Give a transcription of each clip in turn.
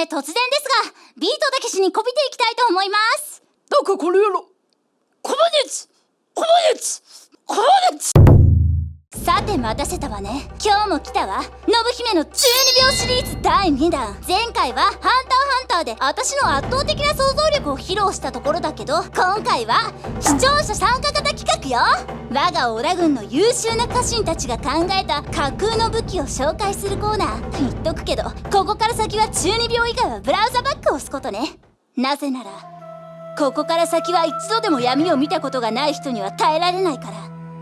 突然ですが、ビートたけしにこびていきたいと思います。だかこの野郎、こまねつさて待たせたわね。今日も来たわ。信姫の中二病シリーズ第2弾。前回はハンターハンターで私の圧倒的な想像力を披露したところだけど、今回は視聴者参加型企画よ。我が織田軍の優秀な家臣たちが考えた架空の武器を紹介するコーナー。言っとくけど、ここから先は中二病以外はブラウザバックを押すことね。なぜならここから先は一度でも闇を見たことがない人には耐えられないから。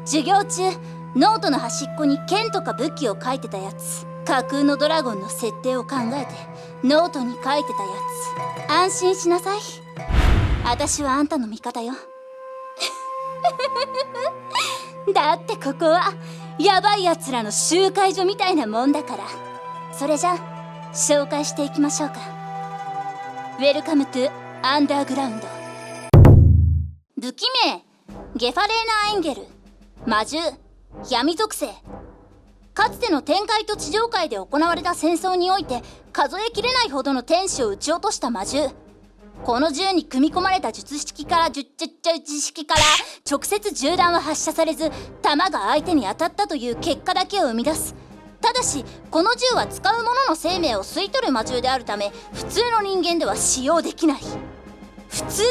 授業中ノートの端っこに剣とか武器を書いてたやつ、架空のドラゴンの設定を考えてノートに書いてたやつ。安心しなさい、私はあんたの味方よだってここはヤバいやつらの集会所みたいなもんだから。それじゃ紹介していきましょうか。ウェルカムトゥアンダーグラウンド。武器名ゲファレーナ・エンゲル。魔獣闇属性。かつての天界と地上界で行われた戦争において数えきれないほどの天使を撃ち落とした魔獣。この銃に組み込まれた術式から直接銃弾は発射されず、弾が相手に当たったという結果だけを生み出す。ただしこの銃は使う者の生命を吸い取る魔獣であるため、普通の人間では使用できない。普通の人間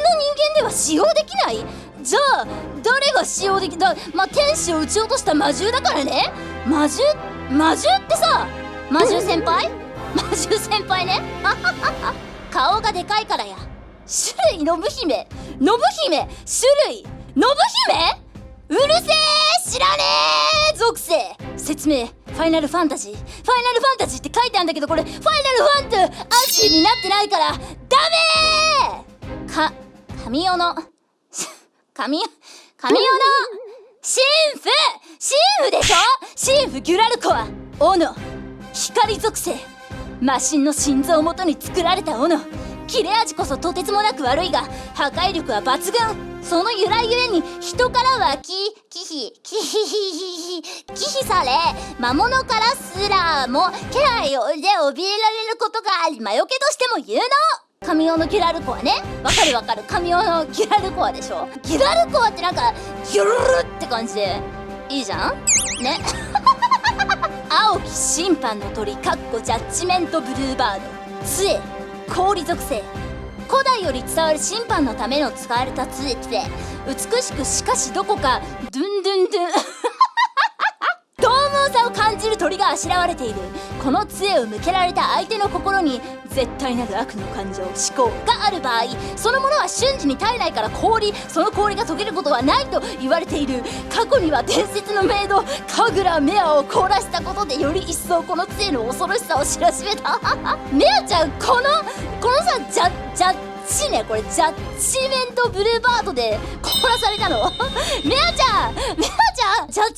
では使用できない？じゃあ誰が使用できた？天使を撃ち落とした魔獣だからね。魔獣ってさ、魔獣先輩ね顔がでかいからや。種類信姫種類信姫、うるせえ、知らねえ。属性説明、ファイナルファンタジーって書いてあるんだけど、これファイナルファンタジーになってないからダメー。神代の神代の神父でしょ。神父ギュラルコは斧、光属性。マシンの心臓をもとに作られた斧。切れ味こそとてつもなく悪いが破壊力は抜群。その由来ゆえに人からは忌避され、魔物からすらも気配で怯えられることがあり、魔除けとしても有能。神代のギュラルコアね。わかる神代のギュラルコアでしょ。ギュラルコアってなんかギュルルって感じでいいじゃんね青き審判の鳥ジャッジメントブルーバード。杖氷属性。古代より伝わる審判のための使われた杖で、美しくしかしどこかドゥン獰猛さを感じる鳥があしらわれている。この杖を向けられた相手の心に絶対なる悪の感情、思考がある場合、そのものは瞬時に体内からその氷が溶けることはないと言われている。過去には伝説のメイド神楽メアを凍らしたことでより一層この杖の恐ろしさを知らしめたメアちゃん、このさジャッジね、これジャッジメントブルーバードで凍らされたのメアちゃんジャッジメントブルーバー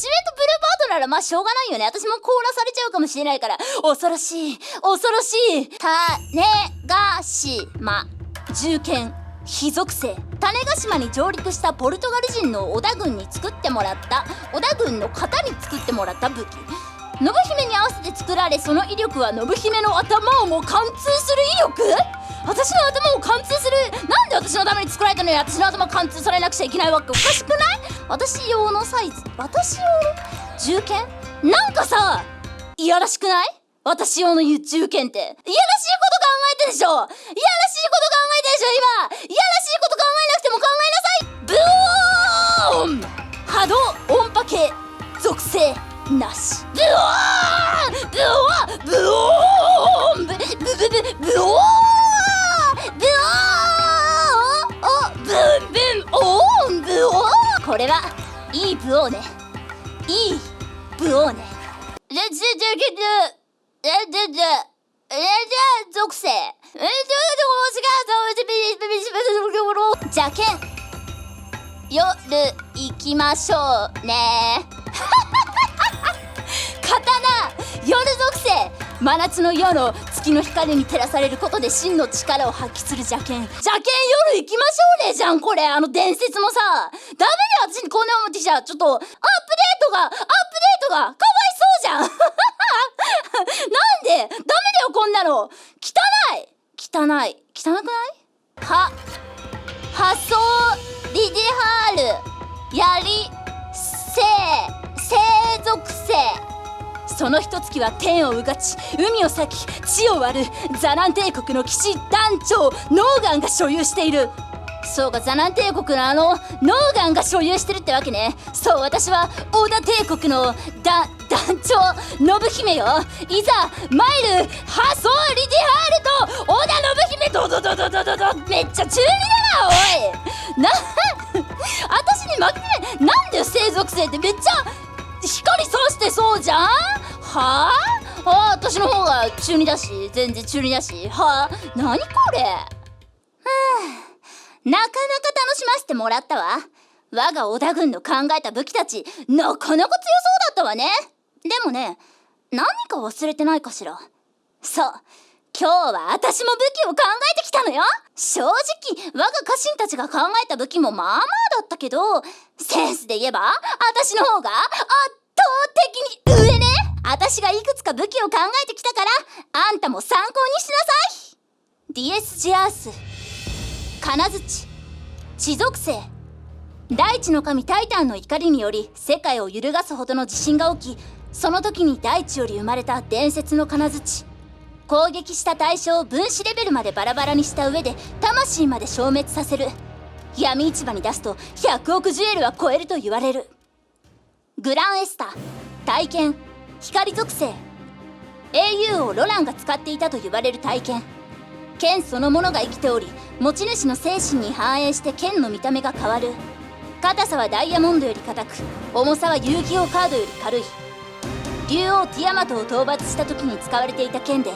ドならしょうがないよね。私も凍らされちゃうかもしれないから。恐ろしい種子島銃剣火属性。種子島に上陸したポルトガル人の織田軍の型に作ってもらった武器。信姫に合わせて作られ、その威力は信姫の頭をも貫通する威力。私の頭を貫通する。なんで私のために作られたのに私の頭貫通されなくちゃいけないわけ？おかしくない？私用のサイズ、私用の銃剣なんかさ、いやらしくない？私用の銃剣っていやらしいこと考えてるでしょ。今いやらしいこと考えなくても考えなさい。波動音波系属性なし。ブオー。これはいいブオーね。属性邪剣。夜行きましょうね刀夜属性。真夏の夜の月の光に照らされることで真の力を発揮する邪剣。夜行きましょうねじゃん、これ。伝説のさ。ダメだよ、私にこんな思ってきちゃう。ちょっとアップデートがかわいそうじゃんなんでダメだよ、こんなの。汚い汚くない？は発想リディハールやり生属性。その一月は天をうがち海を裂き地を割るザラン帝国の騎士団長ノーガンが所有している。そうか、ザラン帝国のノーガンが所有してるってわけね。そう、私は織田帝国の団長信姫よ。いざ参るハソーリディハールと織田信姫ドドドドドドド。めっちゃ中二だなおい。私に負けてない。なんで生属性ってめっちゃ光さしてそうじゃん。はあ、私の方が中二だし、全然中二だし。はあ、何これ。なかなか楽しませてもらったわ。我が織田軍の考えた武器たち、なかなか強そうだったわね。でもね、何か忘れてないかしら。そう、今日は私も武器を考えてきたのよ。正直我が家臣たちが考えた武器もまあまあだったけど、センスで言えば私の方が圧倒的に上ね。私がいくつか武器を考えてきたから、あんたも参考にしなさい。ディエスジアース、金槌、地属性。大地の神タイタンの怒りにより世界を揺るがすほどの地震が起き、その時に大地より生まれた伝説の金槌。攻撃した対象を分子レベルまでバラバラにした上で魂まで消滅させる。闇市場に出すと100億ジュエルは超えると言われる。グランエスタ、体験、光属性。英雄王ロランが使っていたと言われる体験。剣そのものが生きており、持ち主の精神に反映して剣の見た目が変わる。硬さはダイヤモンドより硬く、重さは遊戯王カードより軽い。竜王ティアマトを討伐した時に使われていた剣で、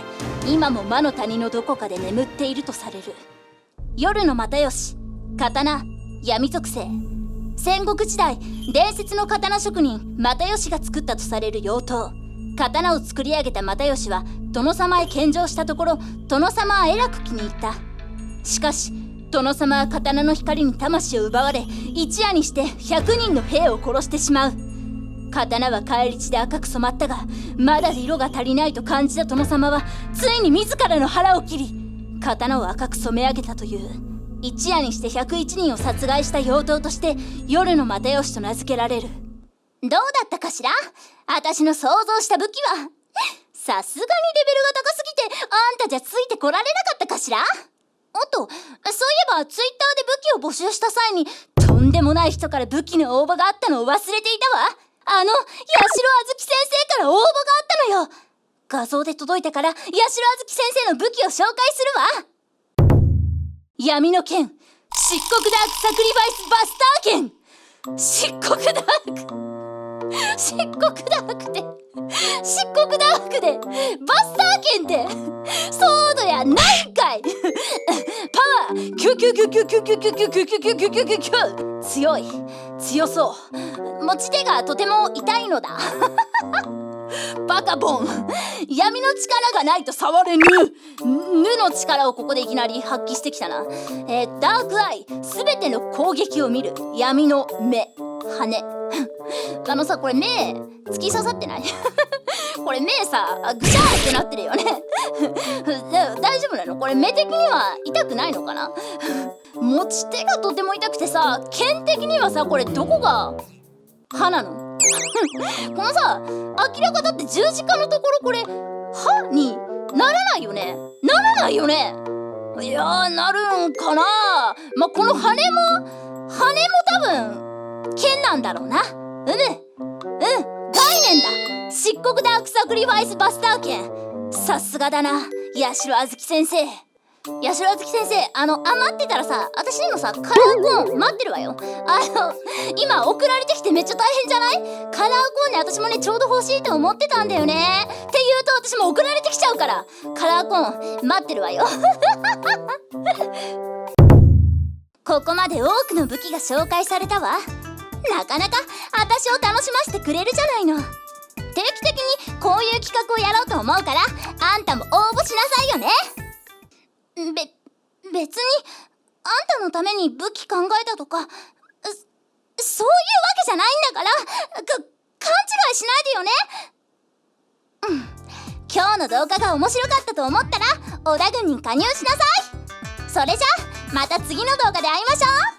今も魔の谷のどこかで眠っているとされる。夜の又吉、刀、闇属性。戦国時代、伝説の刀職人又吉が作ったとされる妖刀。刀を作り上げた又吉は殿様へ献上したところ、殿様はえらく気に入った。しかし殿様は刀の光に魂を奪われ、一夜にして100人の兵を殺してしまう。刀は返り血で赤く染まったが、まだ色が足りないと感じた殿様はついに自らの腹を切り、刀を赤く染め上げたという。一夜にして101人を殺害した妖刀として夜の又吉と名付けられる。どうだったかしら？私の想像した武器は。さすがにレベルが高すぎてあんたじゃついてこられなかったかしら？おっと、そういえばツイッターで武器を募集した際にとんでもない人から武器の応募があったのを忘れていたわ。八代あずき先生から応募があったのよ。画像で届いたから八代あずき先生の武器を紹介するわ。闇の剣、漆黒ダークサクリバイスバスター剣。漆黒ダークでバスター剣ってそうだやないんかい。パワーキュキュキュキュキュキュキュキュキュキュキュキュキュキュキュ。強そう。持ち手がとても痛いのだ。バカボン、闇の力がないと触れぬ。ぬの力をここでいきなり発揮してきたな。ダークアイ、すべての攻撃を見る。闇の目、羽。さ、これ目突き刺さってない？これ目さ、ぐしゃーってなってるよね。大丈夫なの？これ目的には痛くないのかな？持ち手がとても痛くてさ、剣的にはさ、これどこが歯なの？このさ、明らかだって十字架のところ、これ歯にならないよね。いやー、なるんかな。まあ、この羽も多分剣なんだろうな。概念だ。漆黒ダークサクリファイスバスター剣。さすがだな、八代あずき先生。待ってたらさ、私にもさ、カラーコーン待ってるわよ。今送られてきてめっちゃ大変じゃない？カラーコーンね、私もね、ちょうど欲しいと思ってたんだよね。って言うと私も送られてきちゃうから、カラーコーン待ってるわよ。ここまで多くの武器が紹介されたわ。なかなか私を楽しませてくれるじゃないの。定期的にこういう企画をやろうと思うから、あんたも応募しなさいよね。別にあんたのために武器考えたとか、そういうわけじゃないんだから、勘違いしないでよね。今日の動画が面白かったと思ったら織田軍に加入しなさい。それじゃまた次の動画で会いましょう。